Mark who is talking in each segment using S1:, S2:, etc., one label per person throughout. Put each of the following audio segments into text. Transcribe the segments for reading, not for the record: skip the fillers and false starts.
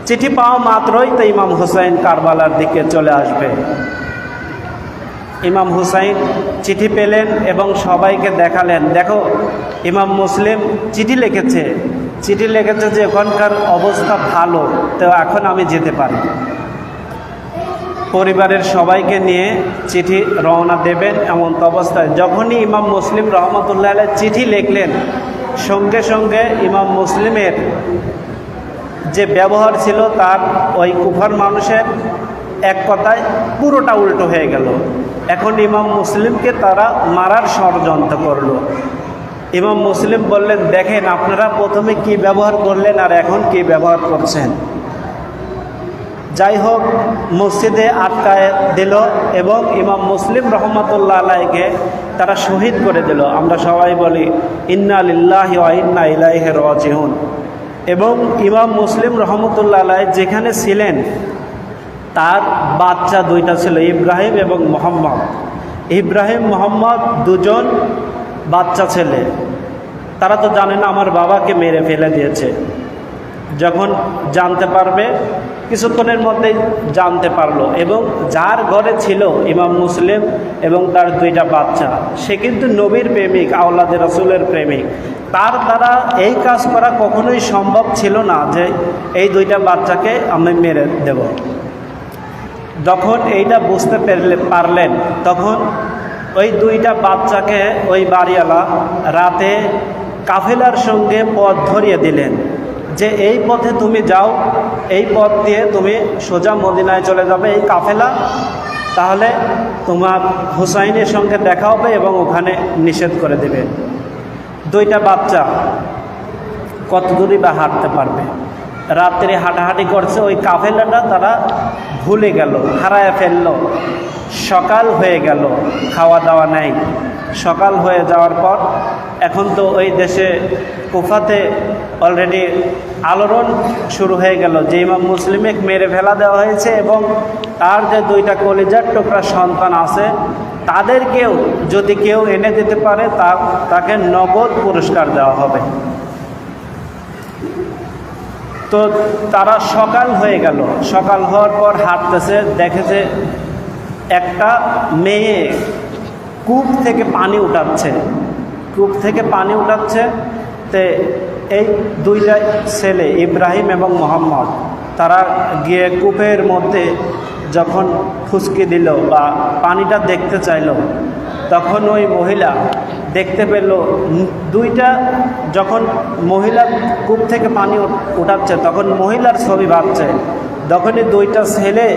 S1: চিঠি পাওয়া মাত্রই তো ইমাম হুসাইন কারবালার দিকে চলে আসবে। ইমাম হুসাইন চিঠি পেলেন এবং সবাইকে দেখালেন, দেখো ইমাম মুসলিম চিঠি লিখেছে যে এখনকার অবস্থা ভালো, তো এখন আমি যেতে পারি। পরিবারের সবাইকে নিয়ে চিঠি রওনা দেবেন এমন অবস্থায় যখনই ইমাম মুসলিম রহমতুল্লাহ আলাইহি চিঠি লিখলেন, সঙ্গে সঙ্গে ইমাম মুসলিমের যে ব্যবহার ছিল তার ওই কুফার মানুষের এক কথায় পুরোটা উল্টো হয়ে গেল। এখন ইমাম মুসলিমকে তারা মারার ষড়যন্ত্র করলো। ইমাম মুসলিম বললেন, দেখেন আপনারা প্রথমে কি ব্যবহার করলেন আর এখন কি ব্যবহার করছেন। যাই হোক, মসজিদে আটকায় দিল এবং ইমাম মুসলিম রহমতুল্লাহ আলাইহিকে তারা শহীদ করে দিল। আমরা সবাই বলি ইন্না লিল্লাহি ওয়া ইন্না ইলাইহি রাজিউন। এবং ইমাম মুসলিম রহমতুল্লাহ আলাইহি যেখানে ছিলেন তার বাচ্চা দুইটা ছিল, ইব্রাহিম এবং মোহাম্মদ। ইব্রাহিম মোহাম্মদ দুজন বাচ্চা ছেলে। তারা তো জানে না আমার বাবাকে মেরে ফেলে দিয়েছে। যখন জানতে পারবে, কিছুক্ষণের মধ্যেই জানতে পারলো। এবং যার ঘরে ছিল ইমাম মুসলিম এবং তার দুইটা বাচ্চা, সে কিন্তু নবীর প্রেমিক, আওলাদে রাসূলের প্রেমিক। তার দ্বারা এই কাজ করা কখনোই সম্ভব ছিল না যে এই দুইটা বাচ্চাকে আমি মেরে দেব। যখন এইটা বুঝতে পারলেন, তখন ওই দুইটা বাচ্চাকে ওই বাড়িওয়ালা রাতে কাফেলার সঙ্গে পথ ধরিয়ে দিলেন যে এই পথে তুমি যাও, এই পথ দিয়ে তুমি সোজা মদিনায় চলে যাবে এই কাফেলা, তাহলে তোমার হুসাইনের সঙ্গে দেখা হবে এবং ওখানে নিষেধ করে দেবে। দুইটা বাচ্চা কত দূরই বা হাঁটতে পারবে? রাত্রে হাঁটাহাঁটি করছে, ওই কাফেলাটা তারা ভুলে গেল, হারায় ফেললো। সকাল হয়ে গেল, খাওয়া দাওয়া নাই। সকাল হয়ে যাওয়ার পর এখন তো ওই দেশে কুফাতে অলরেডি আলোড়ন শুরু হয়ে গেল যে ইমাম মুসলিমকে মেরে ফেলা দেওয়া হয়েছে এবং তার যে দুইটা কলিজার টুকরা সন্তান আছে তাদেরকেও যদি কেউ এনে দিতে পারে তাকে নগদ পুরস্কার দেওয়া হবে। তো তারা সকাল হয়ে গেল, সকাল হওয়ার পর হাঁটতেছে, দেখেছে একটা মেয়ে কূপ থেকে পানি উঠাচ্ছে, তে এই দুইটা ছেলে ইব্রাহিম এবং মোহাম্মদ তারা গিয়ে কূপের মধ্যে যখন ফুসকি দিল বা পানিটা দেখতে চাইল, তখন ওই মহিলা দেখতে পেল দুইটা, যখন মহিলা কূপ থেকে পানি উঠাচ্ছে তখন মহিলার ছবি ভাবছে। যখনই দুইটা ছেলে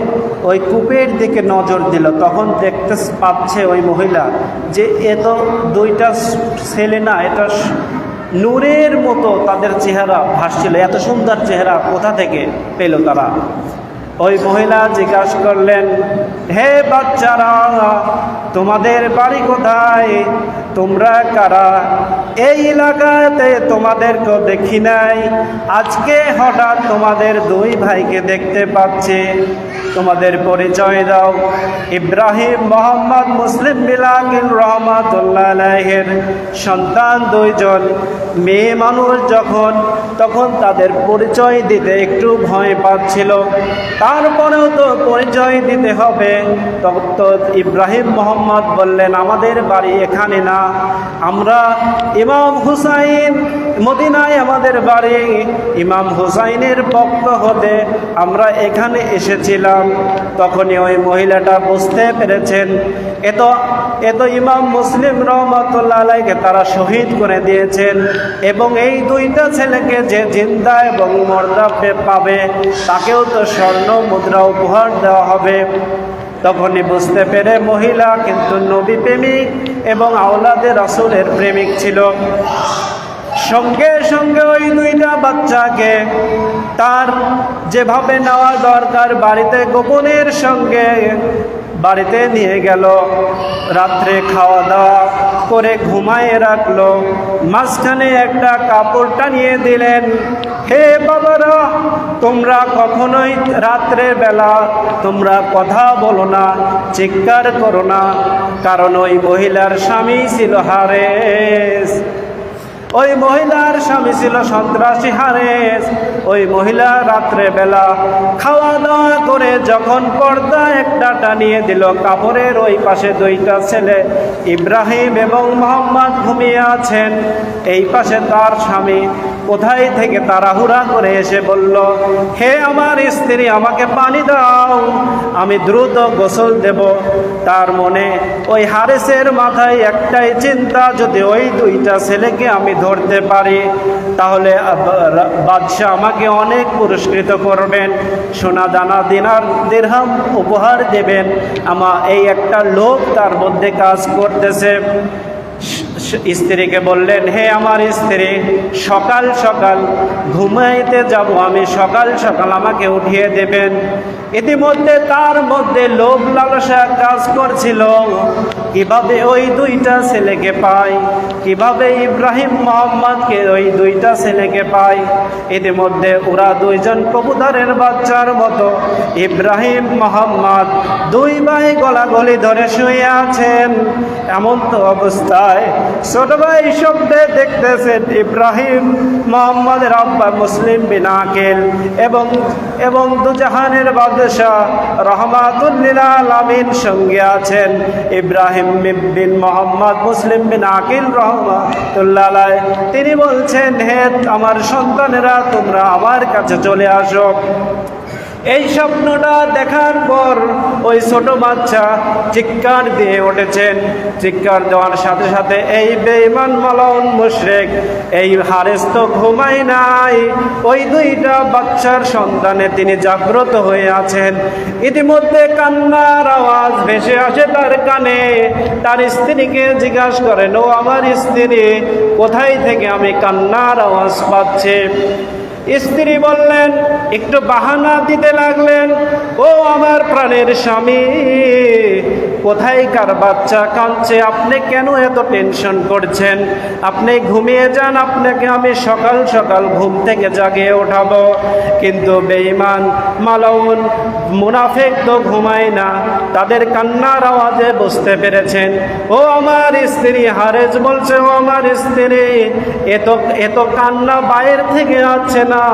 S1: ওই কূপের দিকে নজর দিল, তখন দেখতে পাচ্ছে ওই মহিলা যে এ তো দুইটা ছেলে না, এটা নূরের মতো তাদের চেহারা ভাসছিল। এত সুন্দর চেহারা কোথা থেকে পেল তারা? ওই মহিলা জিজ্ঞাসা করলেন, হে বাচ্চারা, তোমাদের বাড়ি কোথায়? তোমরা কারা? এই এলাকাতে তোমাদেরকে দেখি নাই, আজকে হঠাৎ তোমাদের দুই ভাইকে দেখতে পাচ্ছি, তোমাদের পরিচয় দাও। ইব্রাহিম মোহাম্মদ মুসলিম বিলাল রহমাতুল্লাহ আলাইহির সন্তান দুইজন। মেয়ে মানুষ যখন, তখন তাদের পরিচয় দিতে একটু ভয় পাচ্ছিল, তারপরেও তো পরিচয় দিতে হবে। তখন তো ইব্রাহিম মোহাম্মদ বললেন, আমাদের বাড়ি এখানে না, আমরা ইমাম হুসাইন, মদিনায় আমাদের বাড়ি, ইমাম হুসাইনের ভক্ত হতে আমরা এখানে এসেছিলাম। তখনই ওই মহিলাটা বুঝতে পেরেছেন এত ইমাম মুসলিম রহমতুল্লাহ আলাইহিকে তারা শহীদ করে দিয়েছেন এবং এই দুইটা ছেলেকে যে জিন্দা এবং মর্দা পাবে তাকেও তো স্বর্ণ মুদ্রা উপহার দেওয়া হবে। তখনই বুঝতে পেরে মহিলা কিন্তু নবী প্রেমিক এবং আওলাদে রাসূলের প্রেমিক ছিল। সঙ্গে সঙ্গে ওই দুইটা বাচ্চাকে তার যেভাবে নেওয়া দরকার বাড়িতে গোপনের সঙ্গে বাড়িতে নিয়ে গেল। রাত্রে খাওয়া দাওয়া করে ঘুমায়ে রাখলো, মাঝখানে একটা কাপড় টানিয়ে দিলেন। হে বাবারা, তোমরা কখনোই রাত্রের বেলা তোমরা কথা বলো না, চিৎকার করো না, কারণ ওই মহিলার স্বামী ছিল হারেস। ওই মহিলার স্বামী ছিল সন্ত্রাসী হারেস। ওই মহিলা রাত্রে বেলা খাওয়া দাওয়া করে যখন পর্দা একটা টানিয়ে দিল, কাপড়ের ওই পাশে দুইটা ছেলে ইব্রাহিম এবং মোহাম্মদ ঘুমিয়ে আছেন। এই পাশে তার স্বামী কোথায় থেকে তাড়াহুড়া করে এসে বলল, হে আমার স্ত্রী, আমাকে পানি দাও, আমি দ্রুত গোসল দেব। তার মনে ওই হারেসের মাথায় একটাই চিন্তা, যদি ওই দুইটা ছেলেকে আমি ধরতে পারি তাহলে বাদশাহ আমাকে অনেক পুরস্কৃত করবেন, সোনা দানা দিনার দিরহাম উপহার দেবেন। এই একটা লোভ তার মধ্যে কাজ করতেছে। স্ত্রীকে বললেন, হে আমার স্ত্রী, সকাল সকাল ঘুমাইতে যাব আমি, সকাল সকাল আমাকে উঠিয়ে দেবেন। ইতিমধ্যে তার মধ্যে লোভ লালসা কাজ করছিল, কিভাবে ওই দুইটা ছেলেকে পায়, কিভাবে ইব্রাহিম মোহাম্মদকে ওই দুইটা ছেলেকে পায়। ইতিমধ্যে ওরা দুইজন কবুতরের বাচ্চার মতো ইব্রাহিম মোহাম্মদ দুই ভাই গলাগলি ধরে শুয়ে আছেন। এমন তো অবস্থায় ছোট ভাই স্বপ্নে দেখতেছেন ইব্রাহিম মোহাম্মদের আব্বা মুসলিম বিন আকিল এবং দুজাহানের বাদশাহ রহমাতুল্লিল আলামিন সঙ্গে আছেন ইব্রাহিম বিন মোহাম্মদ মুসলিম বিন আকিল রহমাতুল্লাহ আলাইহি। তিনি বলছেন, হে আমার সন্তানেরা, তোমরা আমার কাছে চলে আসো। এই স্বপ্নটা দেখার পর ওই ছোট বাচ্চা চিৎকার দিয়ে উঠেছেন। চিৎকার দেওয়ার সাথে সাথে এই বেঈমান মালাউন মুশরিক এই হারেস তো ঘুমাই নাই, ওই দুইটা বাচ্চার সন্তানে তিনি জাগ্রত হয়ে আছেন। ইতিমধ্যে কান্নার আওয়াজ ভেসে আসে তার কানে। তার স্ত্রীকে জিজ্ঞাসা করেন, ও আমার স্ত্রী, কোথায় থেকে আমি কান্নার আওয়াজ পাচ্ছি? স্ত্রী বললেন, একটু বাহানা দিতে লাগলেন, ও আমার প্রাণের স্বামী, কোথায়কার বাচ্চা কাঁদছে, আপনি কেন এত টেনশন করছেন? আপনি ঘুমিয়ে যান, আপনাকে আমি সকাল সকাল ঘুম থেকে জাগিয়ে ওঠাবো। কিন্তু বেঈমান মালাউন মুনাফিক তো ঘুমায় না, তাদের কান্নার আওয়াজে বুঝতে পেরেছেন। ও আমার স্ত্রী, হারেজ বলছে, ও আমার স্ত্রী, এত কান্না বাইরে থেকে আসছে না,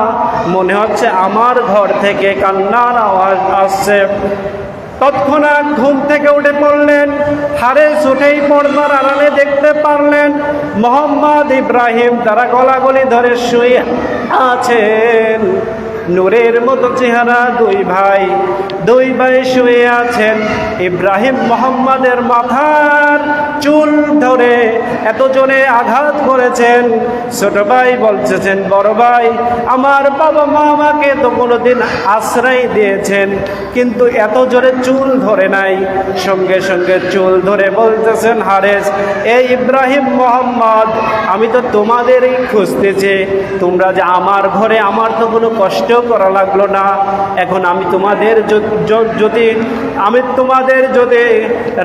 S1: মনে হচ্ছে আমার ঘর থেকে কান্নার আওয়াজ আসছে। তৎক্ষণাৎ ঘুম থেকে উঠে পড়লেন। হারেস উঠেই পর্দার আড়ালে দেখতে পারলেন মোহাম্মদ ইব্রাহিম তারা গলাগলি ধরে শুয়ে আছেন। নূরের মতো চেহারা দুই ভাই শুয়ে আছেন। ইব্রাহিম মোহাম্মদের মাথার চুল ধরে এত জোরে আঘাত করেছেন। ছোট ভাই বলতেছেন, বড় ভাই, আমার বাবা মা আমাকে তো কোনোদিন আশ্রয় দিয়েছেন, কিন্তু এত জোরে চুল ধরে নাই। সঙ্গে সঙ্গে চুল ধরে বলতেছেন, হারেস, এই ইব্রাহিম মোহাম্মদ, আমি তো তোমাদেরই খুঁজতেছি। তোমরা যে আমার ঘরে, আমার তো কোনো কষ্ট করা লাগলো না। এখন আমি তোমাদের যদি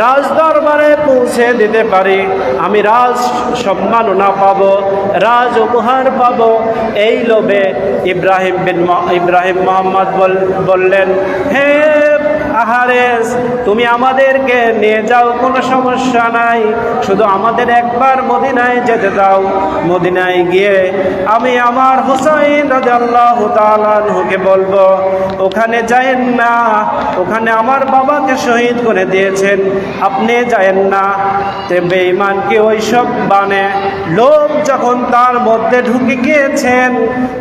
S1: রাজ দরবারে পৌঁছে দিতে পারি, আমি রাজ সম্মাননা পাবো, রাজ উপহার পাবো। এই লোভে ইব্রাহিম মোহাম্মদ বললেন, হে হারেস, তুমি আমাদেরকে নিয়ে যাও, কোনো সমস্যা নাই, শুধু আমাদের একবার মদিনায় যেতে দাও। মদিনায় গিয়ে আমি আমার হুসাইন রাদিয়াল্লাহু তাআলা আনহুকে বলবো, ওখানে যায়েন না, ওখানে আমার বাবাকে শহীদ করে দিয়েছেন, আপনি যায়েন না। তে বেঈমানকে ওইসব বানে লোভ যখন তার মধ্যে ঢুকে গিয়েছেন,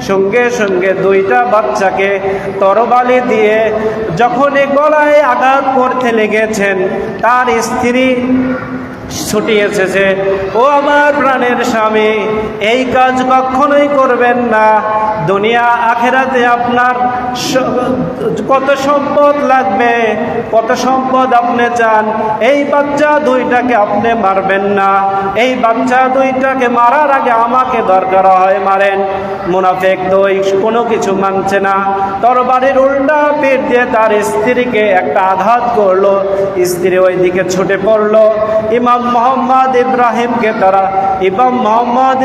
S1: সঙ্গে সঙ্গে দুইটা বাচ্চাকে তরবারি দিয়ে যখন গলায় আঘাত করতে লেগেছেন, তার স্ত্রী ছুটি এসেছে, ও আমার প্রাণের স্বামী, এই কাজ কখনোই করবেন না। দুনিয়া আখেরাতে আপনার কত সম্পদ লাগবে, কত সম্পদ আপনি চান, এই বাচ্চা দুইটাকে আপনি মারবেন না। এই বাচ্চা দুইটাকে মারার আগে আমাকে দরকার হয় মারেন। মুনাফিক দুই কোনো কিছু মানছে না, তরবারির উল্টা পিঠ দিয়ে তার স্ত্রীকে একটা আঘাত করলো। স্ত্রী ওই দিকে ছুটে পড়লো। ইমাম মোহাম্মদ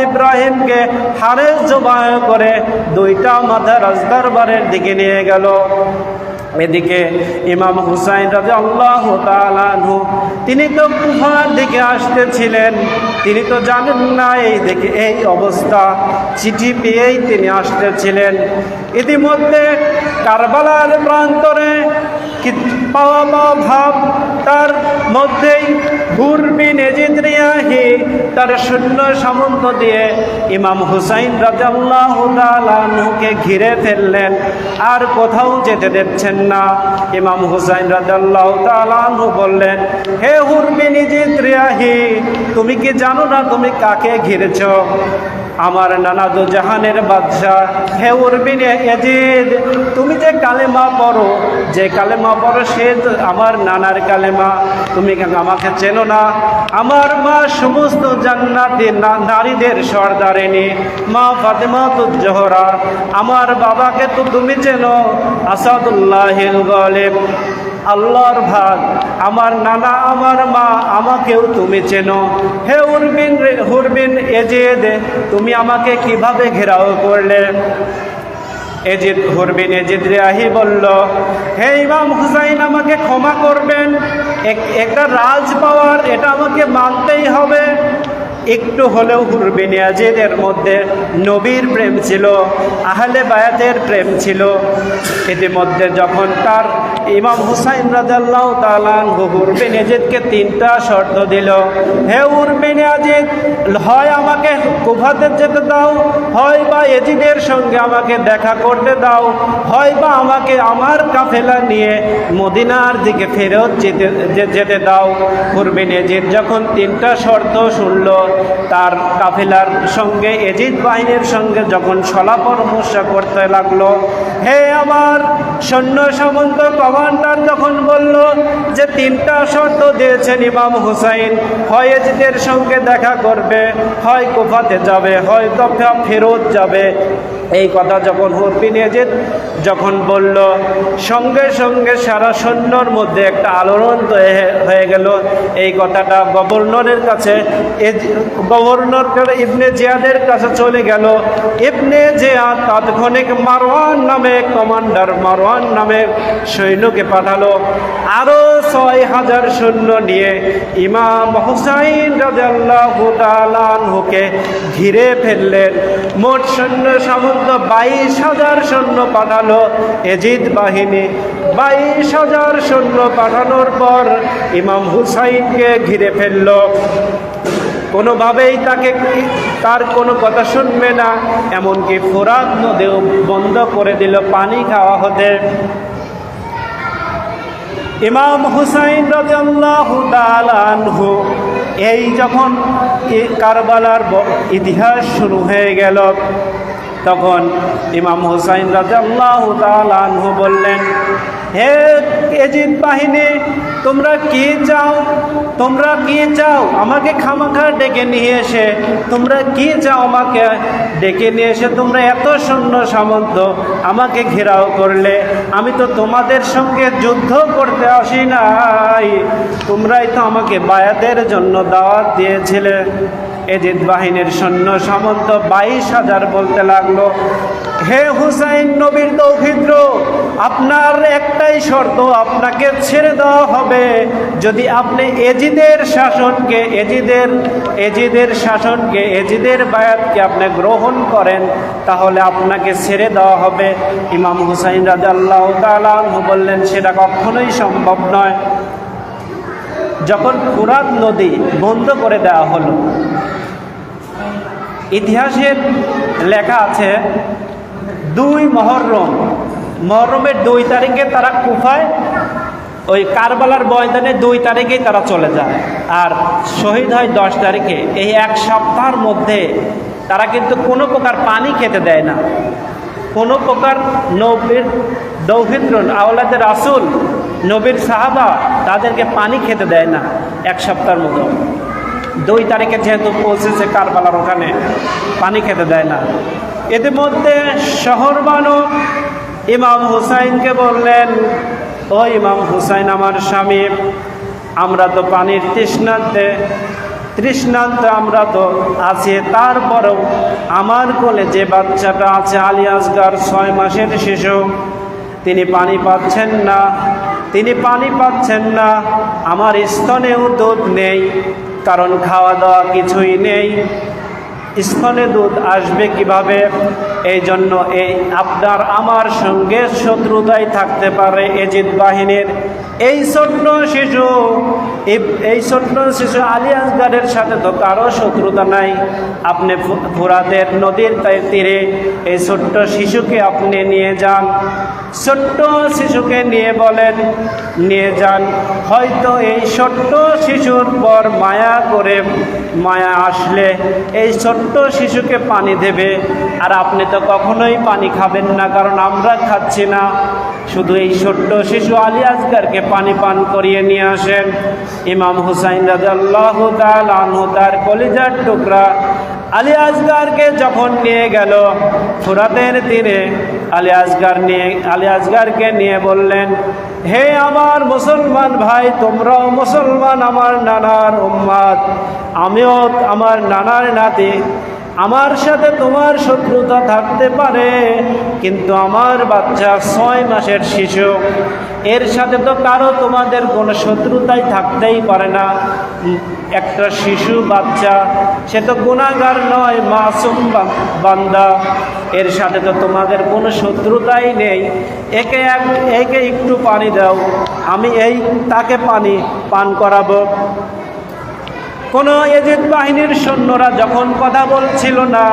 S1: ইব্রাহিমকে হারেস জবাই করে দুইটা মাথা রাজদরবারের দিকে নিয়ে গেল। এদিকে ইমাম হুসাইন রাদিয়াল্লাহু তাআলা আনহু তিনি তো কুফার দিকে আসতেছিলেন, তিনি তো জানেন না এই দিকে এই অবস্থা, চিঠি পেয়েই তিনি আসতেছিলেন। ইতিমধ্যে কারবালার প্রান্তরে পাওয়া ভাব তার মধ্যেই হুর বিন ইয়াজিদ রিয়াহি তার সৈন্য সামন্ত দিয়ে ইমাম হুসাইন রাদিয়াল্লাহু তাআলা আনহুকে ঘিরে ফেললেন, আর কোথাও যেতে দিচ্ছেন না। ইমাম হুসাইন রাদিয়াল্লাহু তাআলা আনহু বললেন, হে হুর বিন ইয়াজিদ রিয়াহি, তুমি কি জানো না তুমি কাকে ঘিরেছ? আমার নানা দু জাহানের বাদশাহ হে হুর বিন ইয়াজিদ, তুমি যে কালেমা পড়ো, যে কালেমা পড়ো সে আমার নানার কালেমা, তুমি আমাকে চেনো না? আমার মা সমস্ত জান্নাতি নারীদের সর্দারিনী, মা ফাতেমাতুজ জোহরা। আমার বাবাকে তো তুমি চেনো, আসাদুল্লাহিল গালিব, আল্লাহর ভাগ। আমার নানা আমার মা আমাকেও তুমি চেনো। হে হুর বিন ইয়াজিদ, তুমি আমাকে কিভাবে ঘেরাও করলে? হুর বিন ইয়াজিদ রিয়াহি বলল, হে ইমাম হুসাইন, আমাকে ক্ষমা করবেন, একটা রাজ পাওয়ার এটা আমাকে মানতেই হবে। একটু হলেও হুর বিন ইয়াজিদের মধ্যে নবীর প্রেম ছিল, আহলে বায়াতের প্রেম ছিল। ইতিমধ্যে যখন তার ইমাম হুসাইন রাদিয়াল্লাহু তাআলা আনহু হুর বিন ইয়াজিদকে 3টা শর্ত দিল, হে হুর বিন ইয়াজিদ, হয় আমাকে কুফাতে যেতে দাও, হয় বা ইয়াজিদের সঙ্গে আমাকে দেখা করতে দাও, হয় বা আমাকে আমার কাফেলা নিয়ে মদিনার দিকে ফেরত যেতে দাও। হুর বিন ইয়াজিদ যখন 3টা শর্ত শুনল, তার কাফেলার সঙ্গে ইয়াজিদ বাহিনীর সঙ্গে যখন সলা পরামর্শ করতে লাগলো, হে আমার সৈন্য সামন্ত কমান্ডার যখন বলল যে 3টা শর্ত দিয়েছেন ইমাম হুসাইন, হয় ইয়াজিদের সঙ্গে দেখা করবে, হয় কুফাতে যাবে, হয় তফা ফেরত যাবে, এই কথা যখন হুর বিন ইয়াজিদ যখন বলল, সঙ্গে সঙ্গে সারা সৈন্যর মধ্যে একটা আলোড়ন হয়ে গেল। এই কথাটা গভর্নরের কাছে, গভর্নর ইবনে জিয়াদের কাছে চলে গেল। ইবনে জিয়াদ তাৎক্ষণিক মারওয়ান নামে কমান্ডার, মারওয়ান নামে সৈন্যকে পাঠালো, আরো 6000 সৈন্য নিয়ে ইমাম হুসাইন রাদিয়াল্লাহু তাআলা আনহুকে ঘিরে ফেললেন। মোট সৈন্য সামন্ত 22000 সৈন্য পাঠালো ইয়াজিদ বাহিনী। 22000 সৈন্য পাঠানোর পর ইমাম হুসাইনকে ঘিরে ফেলল, কোনোভাবেই তার কোনো কথা শুনবে না, এমনকি ফোরাত নদীও বন্ধ করে দিল পানি খাওয়া হতে। ইমাম হুসাইন রাদিয়াল্লাহু তাআলা আনহু এই যখন কারবালার ইতিহাস শুরু হয়ে গেল, তখন ইমাম হুসাইন রাদিয়াল্লাহু তাআলা আনহু বললেন, হে ইয়াজিদ বাহিনী, তোমরা কি চাও? তোমরা কি চাও? আমাকে খামাখা ডেকে নিয়ে এসে তোমরা কি চাও? আমাকে ডেকে নিয়ে এসে তোমরা এত সৈন্য সামন্ত আমাকে ঘেরাও করলে। আমি তো তোমাদের সঙ্গে যুদ্ধ করতে আসি নাই, তোমরাই তো আমাকে বায়াতের জন্য দাওয়াত দিয়েছিলে। ইয়াজিদ বাহিনীর সৈন্য সামন্ত 22000 বলতে লাগলো, হে হুসাইন, নবীর তৌহিদ, আপনার একটাই শর্ত, আপনাকে ছেড়ে দেওয়া হবে যদি আপনি ইয়াজিদের শাসনকে, ইয়াজিদের বায়াতকে আপনি গ্রহণ করেন, তাহলে আপনাকে ছেড়ে দেওয়া হবে। ইমাম হুসাইন রাদিয়াল্লাহু তাআলা আনহু বললেন, সেটা কখনোই সম্ভব নয়। যখন ফোরাত নদী বন্ধ করে দেওয়া হলো, ইতিহাসের লেখা আছে 2 মহরমের 2 তারিখে তারা কুফায় ওই কারবালার ময়দানে 2 তারিখেই তারা চলে যায়, আর শহীদ হয় 10 তারিখে। এই 1 সপ্তাহের মধ্যে তারা কিন্তু কোনো প্রকার পানি খেতে দেয় না, কোনো প্রকার নবীর দৌহিত্র আওলাদের রাসূল, নবীর সাহাবা তাদেরকে পানি খেতে দেয় না 1 সপ্তাহের মতো। 2 তারিখে যেহেতু পৌঁছেছে কারবালার ওখানে, পানি খেতে দেয় না। ইতিমধ্যে শহরবানু ইমাম হুসাইনকে বললেন, ও ইমাম হুসাইন, আমার স্বামী, আমরা তো পানির তৃষ্ণান্ত আমরা তো আছি, তারপরেও আমার কোলে যে বাচ্চাটা আছে আলী আসগার 6 মাসের শিশু, তিনি পানি পাচ্ছেন না, তিনি পানি পাচ্ছেন না। আমার স্তনেও দুধ নেই, কারণ খাওয়া দাওয়া কিছুই নেই, স্তনে দুধ আসবে কিভাবে? এই জন্য এই আপনার আমার সঙ্গে শত্রুতাই থাকতে পারে এজিদ বাহিনীর। এই ছোট্ট শিশু আলী আসগারের সাথে তো কারো শত্রুতা নাই। আপনি ফোরাতের নদীর তীরে এই ছোট্ট শিশুকে আপনি নিয়ে যান, ছোট্ট শিশুকে নিয়ে বলেন নিয়ে যান। হয়তো এই ছোট্ট শিশুর পর মায়া আসলে এই ছোট্ট শিশুকে পানি দেবে। আর আপনি তো কখনোই পানি খাবেন না, কারণ আমরা খাচ্ছি না। শুধু এই ছোট্ট শিশু আলী আসগারকে পানি পান করিয়ে নিয়ে আসেন। ইমাম হুসাইন রাদিয়াল্লাহু তাআলা আনহু তার কলিজার টুকরা আলী আসগারকে যখন নিয়ে গেল ফোরাতের তীরে, আলী আসগারকে নিয়ে বললেন, হে আমার মুসলমান ভাই, তোমরাও মুসলমান, আমার নানার উম্মত, আমিও আমার নানার নাতি। আমার সাথে তোমার শত্রুতা থাকতে পারে, কিন্তু আমার বাচ্চা 6 মাসের শিশু, এর সাথে তো কারো তোমাদের কোনো শত্রুতাই থাকতেই পারে না। একটা শিশু বাচ্চা, সে তো গুনাহগার নয়, মাসুম বান্দা, এর সাথে তো তোমাদের কোনো শত্রুতাই নেই। একে একটু পানি দাও, আমি তাকে পানি পান করাবো। কোনো এজিদ বাহিনীর সৈন্যরা যখন কথা বলছিল না,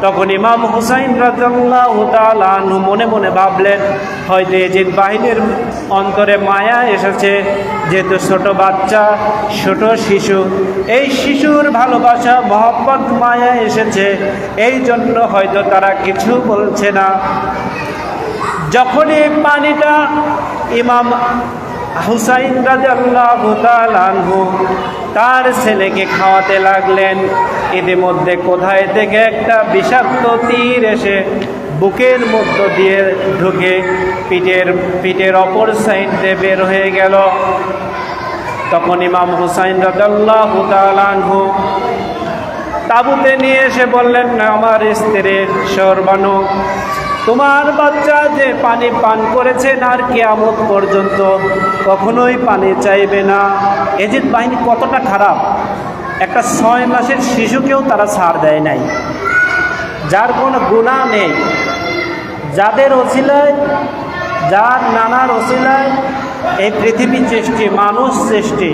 S1: তখন ইমাম হুসাইন রাদিয়াল্লাহু তাআলা আনহু মনে মনে ভাবলেন, হয়তো এজিদ বাহিনীর অন্তরে মায়া এসেছে, যেহেতু ছোট বাচ্চা, ছোট শিশু, এই শিশুর ভালোবাসা, মহব্বত, মায়া এসেছে, এই জন্য হয়তো তারা কিছু বলছে না। যখনই পানিটা ইমাম হুসাইন রাদিয়াল্লাহু তাআলা আনহু তার ছেলেকে খাওয়াতে লাগলেন, ইতিমধ্যে কোথায় থেকে একটা বিষাক্ত তীর এসে বুকের মধ্য দিয়ে ঢুকে পিঠের অপর সাইডে বের হয়ে গেল। তখন ইমাম হুসাইন রাদিয়াল্লাহু তাআলা আনহু তাঁবুতে নিয়ে এসে বললেন, আমার স্ত্রী সরবানু, তোমার বাচ্চা যে পানি পান করেছেন আর কিয়ামত পর্যন্ত কখনোই পানি চাইবে না। এজিদ বাহিনী কতটা খারাপ, একটা 6 মাসের শিশুকেও তারা ছাড় দেয় নাই, যার কোনো গুনাহ নেই, যাদের ওসিলায়, যার নানার ওসিলায় এই পৃথিবী সৃষ্টি, মানুষ সৃষ্টি,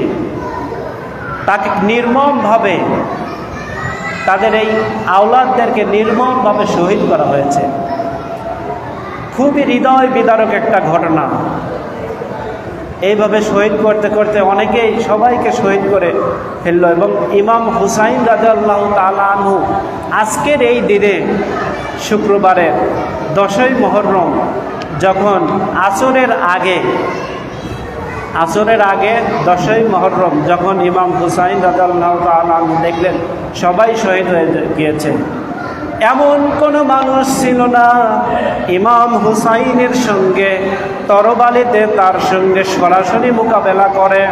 S1: তাকে নির্মমভাবে, তাদের এই আওলাদদেরকে নির্মমভাবে শহীদ করা হয়েছে। খুবই হৃদয় বিদারক একটা ঘটনা। এইভাবে শহীদ করতে করতে অনেকেই সবাইকে শহীদ করে ফেলল। এবং ইমাম হুসাইন রাদিয়াল্লাহু তাআলা আনহু আজকের এই দিনে, শুক্রবারের 10ই মুহররম, যখন আসরের আগে 10ই মুহররম, যখন ইমাম হুসাইন রাদিয়াল্লাহু তাআলা আনহু দেখলেন সবাই শহীদ হয়ে গিয়েছে, এমন কোনো মানুষ ছিল না ইমাম হুসাইনের সঙ্গে তরবারিতে তার সঙ্গে সরাসরি মোকাবেলা করে।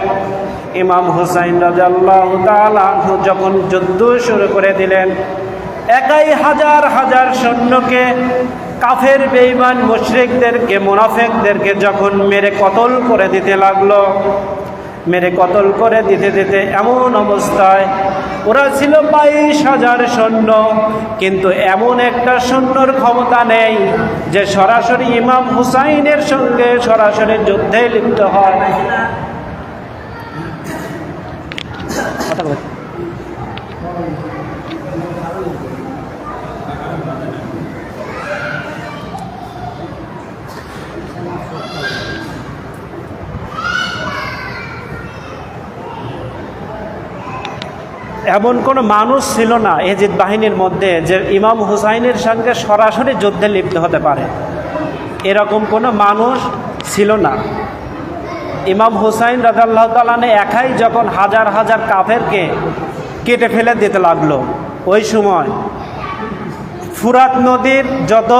S1: ইমাম হুসাইন রাদিয়াল্লাহু তাআলা আনহু যখন যুদ্ধ শুরু করে দিলেন, একাই হাজার হাজার সৈন্যকে, কাফের বেঈমান মুশরিকদেরকে, মুনাফিকদেরকে যখন মেরে কতল করে দিতে লাগলো, মেরে কতল করে দিতে এমন অবস্থায়, ওরা ছিল 22,000 সৈন্য, কিন্তু এমন একটা সৈন্যর ক্ষমতা নেই যে সরাসরি ইমাম হুসাইনের সঙ্গে সরাসরি যুদ্ধে লিপ্ত হয়। এমন কোনো মানুষ ছিল না এজিদ বাহিনীর মধ্যে যে ইমাম হুসাইনের সঙ্গে সরাসরি যুদ্ধে লিপ্ত হতে পারে, এরকম কোনো মানুষ ছিল না। ইমাম হুসাইন রাদিয়াল্লাহু তাআলা একাই যখন হাজার হাজার কাফেরকে কেটে ফেলে দিতে লাগলো, ওই সময় ফুরাত নদীর যত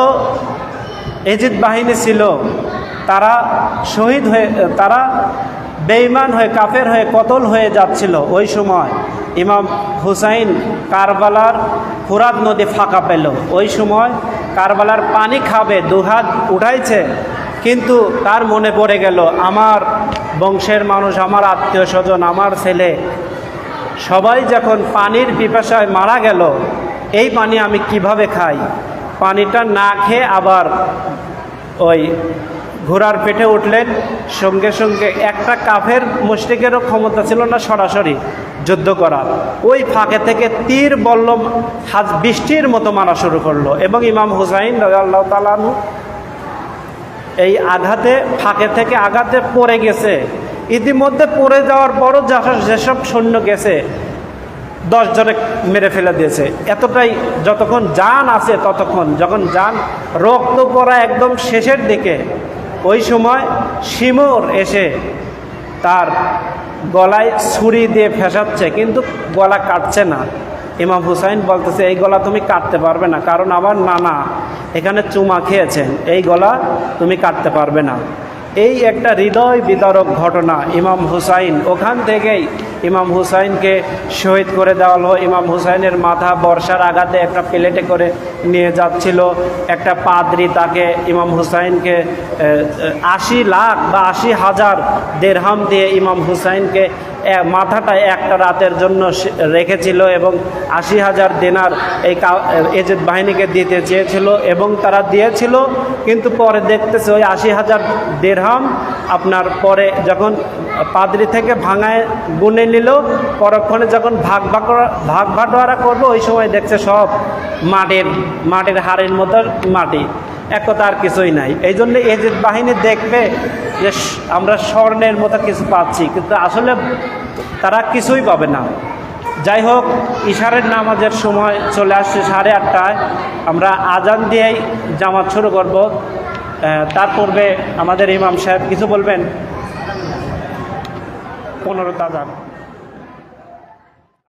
S1: এজিদ বাহিনী ছিল তারা শহীদ হয়ে, তারা বেঈমান হয়ে, কাফের হয়ে কতল হয়ে যাচ্ছিল। ওই সময় ইমাম হুসাইন কারবালার ফুরাত নদী ফাঁকা পেল। ওই সময় কারবালার পানি খাবে, দুহাত উঠাইছে, কিন্তু তার মনে পড়ে গেল আমার বংশের মানুষ, আমার আত্মীয় স্বজন, আমার ছেলে সবাই যখন পানির পিপাসায় মারা গেল, এই পানি আমি কিভাবে খাই? পানিটা না খেয়ে আবার ওই ঘোড়ার পেটে উঠলেন। সঙ্গে সঙ্গে একটা কাফের মুশরিকেরও ক্ষমতা ছিল না সরাসরি যুদ্ধ করার। ওই ফাঁকে থেকে তীর বল্লম বৃষ্টির মতো মারা শুরু করলো এবং ইমাম হুসাইন রাদিয়াল্লাহু তাআলা আনহু এই আঘাতে, ফাঁকে থেকে আঘাতে পড়ে গেছে। ইতিমধ্যে পড়ে যাওয়ার পরও যেসব সৈন্য গেছে 10 জনে মেরে ফেলে দিয়েছে। এতটাই, যতক্ষণ জান আছে ততক্ষণ, যখন জান রক্ত পড়া একদম শেষের দিকে, ওই সময় শিমুর এসে তার গলায় ছুরি দিয়ে ফেসাচ্ছে, কিন্তু গলা কাটছে না। ইমাম হুসাইন বলতেছে, এই গলা তুমি কাটতে পারবে না, কারণ আমার নানা এখানে চুমা খেয়েছেন, এই গলা তুমি কাটতে পারবে না। এই একটা হৃদয় বিদারক ঘটনা। ইমাম হুসাইন, ওখান থেকেই ইমাম হুসাইনকে শহীদ করে দেওয়া হলো। ইমাম হুসাইনের মাথা বর্ষার আঘাতে একটা প্লেটে করে নিয়ে যাচ্ছিল একটা পাদ্রী, তাকে ইমাম হুসাইনকে 80 লাখ বা 80,000 দিরহাম দিয়ে ইমাম হুসাইনকে মাথাটা একটা রাতের জন্য রেখেছিল এবং 80,000 দিনার এই এজিদ বাহিনীকে দিতে চেয়েছিল এবং তারা দিয়েছিল। কিন্তু পরে দেখতেছে ওই 80,000 দিরহাম আপনার পরে যখন পাদ্রী থেকে ভাঙায় গুনে নিল, পরক্ষণে যখন ভাগ বাটোয়ারা করলো, ওই সময় দেখছে সব মাটির হাড়ের মতো মাটি, এক কথা আর কিছুই নাই। এই জন্য এজিদ বাহিনী দেখবে যে আমরা স্বর্ণের মতো কিছু পাচ্ছি, কিন্তু আসলে তারা কিছুই পাবে না। যাই হোক, ইশারের নামাজের সময় চলে আসছে 8:30টায়। আমরা আজান দিয়েই জামাত শুরু করব। তার পূর্বে আমাদের ইমাম সাহেব কিছু বলবেন। 15 আজান।